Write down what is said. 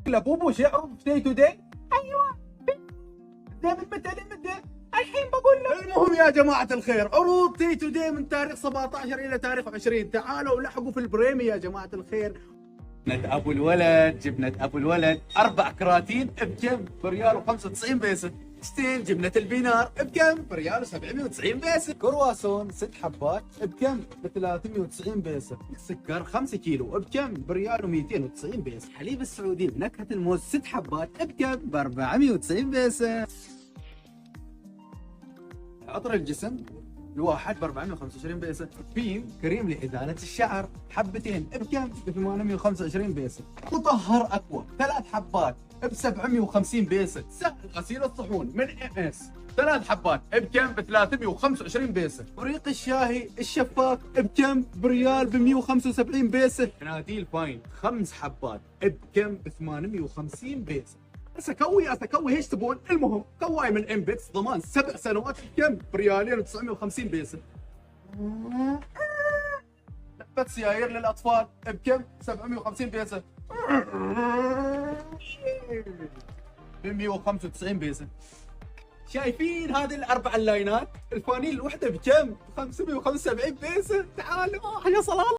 لابوبو شعره داي تو داي. ايوه ده من متى لمتى؟ الحين بقول لك. المهم يا جماعة الخير، عروض داي تو داي من تاريخ 17 إلى تاريخ 20. تعالوا لحقوا في البريمي يا جماعة الخير. جبنة أبو الولد، جبنة أبو الولد 4 كراتين بكم؟ بريال و95 بيسة. شتين جبنة البينار بكم؟ بريال و790 بيسة. كرواسون 6 حبات بكم؟ ب 390 بيسة. سكر 5 كيلو بكم؟ بريال و290 بيسة. حليب السعودي بنكهة الموز 6 حبات بكم؟ ب 490 بيسة. عطر الجسم الواحد ب 425 بيسة. بيم كريم لإزالة الشعر حبتين بكم؟ ب 825 بيسة. مطهر أكوا 3 حبات ب 750 بيسة. سهل غسيل الصحون من ام اس 3 حبات بكم؟ ب 325 بيسة. بريق الشاهي الشفاف بكم؟ بريال ب 175 بيسة. مناديل فاين 5 حبات بكم؟ ب 850 بيسة. اسكوي ايش تبون؟ المهم كواي من امبكس ضمان 7 سنوات بكم؟ بريالين و950 بيسة. لفة سيايير للاطفال بكم؟ 750 بيسة. ب 195 بيسة. شايفين هذه الاربع اللاينات؟ الفانيل الوحده بكم؟ 575 بيسة. تعالوا حيا صلاة.